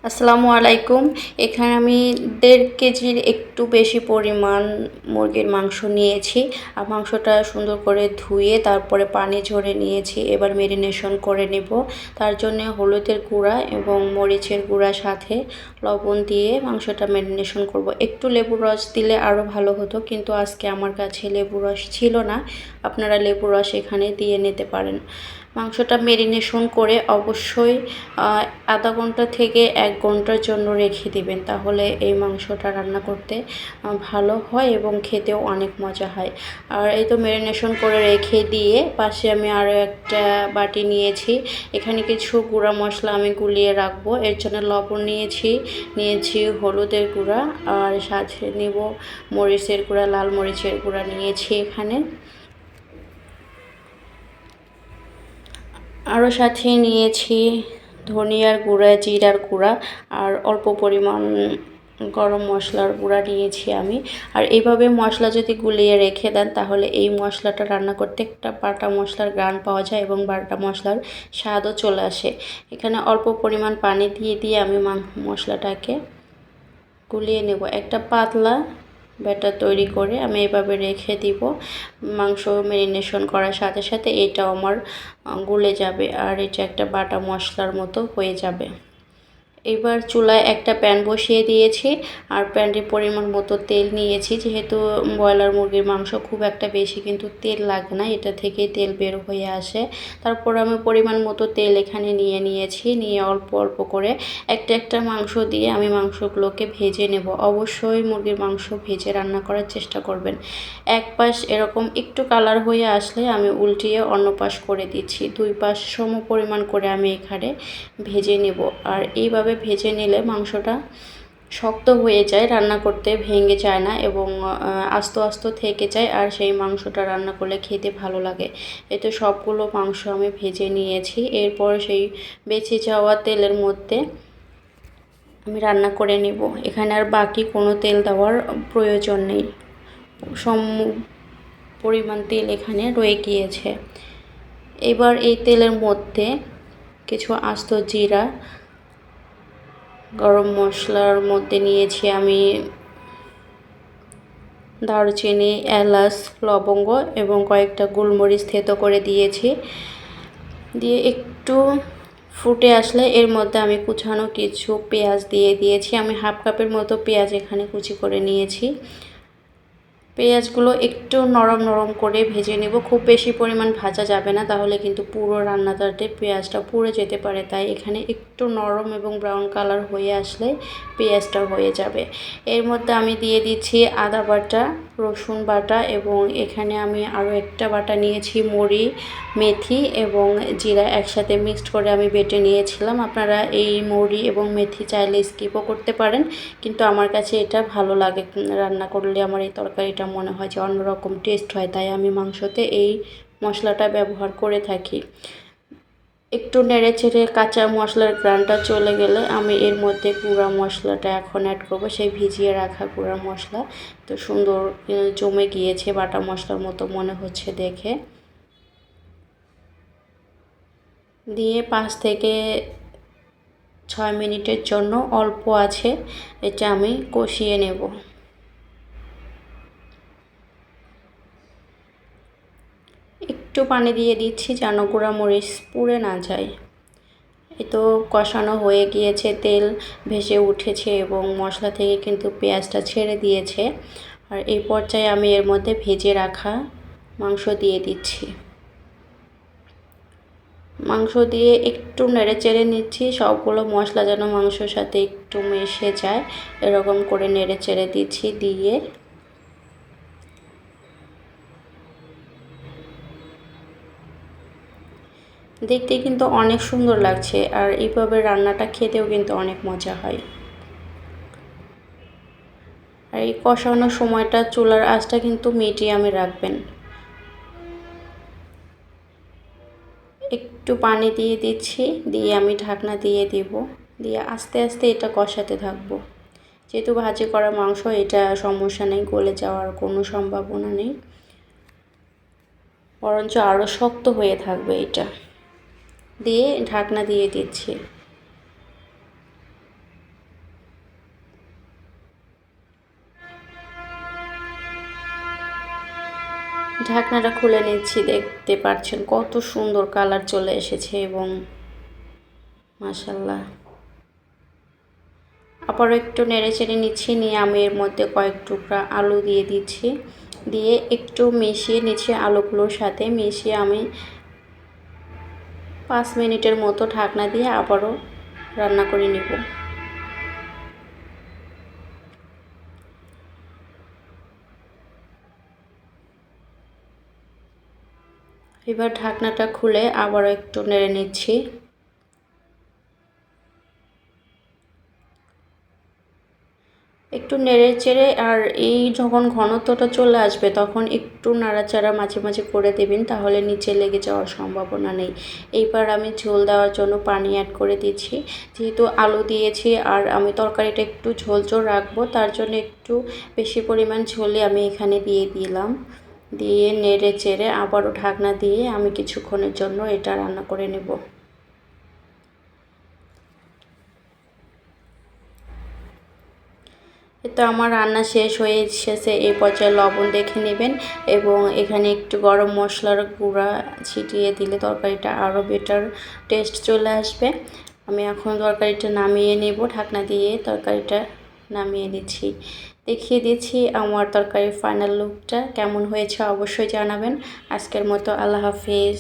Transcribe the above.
আসসালামু আলাইকুম। এখানে আমি ১.৫ কেজির একটু বেশি পরিমাণ মুরগির মাংস নিয়েছি। আর মাংসটা সুন্দর করে ধুয়ে তারপরে পানি ঝরে নিয়েছি। এবার মেরিনেশন করে নেব। তার জন্য হলুদের গুঁড়া এবং মরিচের গুঁড়া সাথে লবণ দিয়ে মাংসটা মেরিনেশন করব। একটু লেবুর রস দিলে আরও ভালো হতো, কিন্তু আজকে আমার কাছে লেবুর রস ছিল না। আপনারা লেবুর রস এখানে দিয়ে নিতে পারেন। মাংসটা মেরিনেশন করে অবশ্যই আধা ঘন্টা থেকে ১ ঘন্টার জন্য রেখে দিবেন, তাহলে এই মাংসটা রান্না করতে ভালো হয় এবং খেতেও অনেক মজা হয়। আর এই তো মেরিনেশন করে রেখে দিয়ে পাশে আমি আরও একটা বাটি নিয়েছি। এখানে কিছু গুঁড়া মশলা আমি গুলিয়ে রাখবো। এর জন্য লবণ নিয়েছি হলুদের গুঁড়া, আর সাথে নিব মরিচের গুঁড়া, লাল মরিচের গুঁড়া নিয়েছি এখানে। আরও সাথে নিয়েছি ধনিয়ার গুঁড়া, জিরার গুঁড়া আর অল্প পরিমাণ গরম মশলার গুঁড়া নিয়েছি আমি। আর এইভাবে মশলা যদি গুলিয়ে রেখে দেন তাহলে এই মশলাটা রান্না করতে একটা বাটা মশলার ঘ্রাণ পাওয়া যায় এবং বাটা মশলার স্বাদও চলে আসে। এখানে অল্প পরিমাণ পানি দিয়ে আমি মশলাটাকে গুলিয়ে নেব। একটা পাতলা ব্যাটার তৈরি করে আমি এভাবে রেখে দিব। মাংস ম্যারিনেশন করার সাথে সাথে এটাও আমার গলে যাবে আর এটা একটা বাটা মশলার মতো হয়ে যাবে। এবার চুলায় একটা প্যান বসিয়ে দিয়েছি আর প্যানটির পরিমাণ মতো তেল নিয়েছি। যেহেতু ব্রয়লার মুরগির মাংস খুব একটা বেশি কিন্তু তেল লাগে না, এটা থেকেই তেল বের হয়ে আসে। তারপর আমি পরিমাণ মতো তেল এখানে নিয়েছি, নিয়ে অল্প অল্প করে একটা মাংস দিয়ে আমি মাংসগুলোকে ভেজে নেব। অবশ্যই মুরগির মাংস ভেজে রান্না করার চেষ্টা করবেন। এক পাশ এরকম একটু কালার হয়ে আসলে আমি উল্টিয়ে অন্য পাশ করে দিচ্ছি। ২ পাশ সম পরিমাণ করে আমি এখানে ভেজে নেব। আর এইভাবে ভেজে নিলে মাংসটা শক্ত হয়ে যায়, রান্না করতে ভেঙে যায় না এবং আস্ত আস্ত থেকে যায়, আর সেই মাংসটা রান্না করলে খেতে ভালো লাগে। এতে সবগুলো মাংস আমি ভেজে নিয়েছি। এরপর সেই বেঁচে যাওয়া তেলের মধ্যে আমি রান্না করে নেব। এখানে আর বাকি কোনো তেল দেওয়ার প্রয়োজন নেই, সম পরিমাণ তেল এখানে রয়ে গিয়েছে। এবার এই তেলের মধ্যে কিছু আস্ত জিরা, গরম মশলার মধ্যে নিয়েছি আমি দারুচিনি, এলাচ, লবঙ্গ এবং কয়েকটা গোলমরিচ থেতো করে দিয়েছি। দিয়ে একটু ফুটে আসলে এর মধ্যে আমি কুচানো কিছু পেঁয়াজ দিয়েছি। আমি হাফ কাপের মতো পেঁয়াজ এখানে কুচি করে নিয়েছি। পেঁয়াজগুলো একটু নরম নরম করে ভেজে নেব। খুব বেশি পরিমাণ ভাজা যাবে না, তাহলে কিন্তু পুরো রান্নাটাতে পেঁয়াজটা পুড়ে যেতে পারে। তাই এখানে একটু নরম এবং ব্রাউন কালার হয়ে আসলে পেঁয়াজটা হয়ে যাবে। এর মধ্যে আমি দিয়ে দিচ্ছি আদা বাটা, রসুন বাটা এবং এখানে আমি আরও একটা বাটা নিয়েছি মরি, মেথি এবং জিরা একসাথে মিক্সড করে আমি বেটে নিয়েছিলাম। আপনারা এই মরি এবং মেথি চাইলে স্কিপও করতে পারেন, কিন্তু আমার কাছে এটা ভালো লাগে। রান্না করলে আমার এই তরকারিটা মনে হয় যে অন্যরকম টেস্ট হয়, তাই আমি মাংসতে এই মশলাটা ব্যবহার করে থাকি। একটু নেড়েচেড়ে কাঁচা মশলার ঘ্রাণটা চলে গেলে আমি এর মধ্যে গুঁড়া মশলাটা এখন অ্যাড করব, সেই ভিজিয়ে রাখা গুঁড়া মশলা। তো সুন্দর জমে গিয়েছে, বাটা মশলার মতো মনে হচ্ছে দেখে। দিয়ে ৫ থেকে ৬ মিনিটের জন্য অল্প আছে এটা আমি কষিয়ে নেব। একটু পানি দিয়ে দিচ্ছি যেন গুঁড়া মরিচ পুড়ে না যায়। এই তো কষানো হয়ে গিয়েছে, তেল ভেসে উঠেছে এবং মশলা থেকে কিন্তু পেঁয়াজটা ছেড়ে দিয়েছে। আর এই পর্যায়ে আমি এর মধ্যে ভেজে রাখা মাংস দিয়ে দিচ্ছি। মাংস দিয়ে একটু নেড়েচেড়ে নিচ্ছি, সবগুলো মশলা যেন মাংসর সাথে একটু মিশে যায়, এরকম করে নেড়েচেড়ে দিচ্ছি। দিয়ে দেখতে কিন্তু অনেক সুন্দর লাগছে, আর এইভাবে রান্নাটা খেতেও কিন্তু অনেক মজা হয়। আর এই কষানোর সময়টা চুলার আঁচটা কিন্তু মিডিয়ামে রাখবেন। একটু পানি দিয়ে দিচ্ছি, দিয়ে আমি ঢাকনা দিয়ে দেব, দিয়ে আস্তে আস্তে এটা কষাতে থাকবো। যেহেতু ভাজি করা মাংস, এটা সমস্যা নেই, গলে যাওয়ার কোনো সম্ভাবনা নেই, বরঞ্চ আরও শক্ত হয়ে থাকবে এটা। দিয়ে ঢাকনা দিয়ে দিচ্ছি। ঢাকনাটা খুলে নিচ্ছি, দেখতে পাচ্ছেন কত সুন্দর কালার চলে এসেছে এবং মাশাআল্লাহ। আবারও একটু নেড়েচেড়ে নিচ্ছি, নিয়ে আমি এর মধ্যে কয়েক টুকরা আলু দিয়ে দিচ্ছি, দিয়ে একটু মিশিয়ে নিচ্ছি। আলুগুলোর সাথে মিশিয়ে আমি 5 মিনিটের মতো ঢাকনা দিয়ে আবারও রান্না করে নিব। এবার ঢাকনাটা খুলে আবারও একটু নেড়ে নিচ্ছি। একটু নেড়ে চেড়ে, আর এই যখন ঘনত্বটা চলে আসবে তখন একটু নাড়াচাড়া মাঝে মাঝে করে দেবেন, তাহলে নিচে লেগে যাওয়ার সম্ভাবনা নেই। এইবার আমি ঝোল দেওয়ার জন্য পানি অ্যাড করে দিচ্ছি। যেহেতু আলু দিয়েছি আর আমি তরকারিটা একটু ঝোল ঝোল রাখবো, তার জন্য একটু বেশি পরিমাণ ঝোলে আমি এখানে দিয়ে দিলাম। দিয়ে নেড়ে চেড়ে আবারও ঢাকনা দিয়ে আমি কিছুক্ষণের জন্য এটা রান্না করে নেব। তো আমার রান্না শেষ হয়ে এসেছে। এই পর্যায়ে লবণ দেখে নেবেন এবং এখানে একটু গরম মশলার গুঁড়া ছিটিয়ে দিলে তরকারিটা আরও বেটার টেস্ট চলে আসবে। আমি এখন তরকারিটা নামিয়ে নেব, ঢাকনা দিয়ে তরকারিটা নামিয়ে দিচ্ছি। দেখিয়ে দিচ্ছি আমার তরকারির ফাইনাল লুকটা কেমন হয়েছে, অবশ্যই জানাবেন। আজকের মতো আল্লাহ হাফিজ।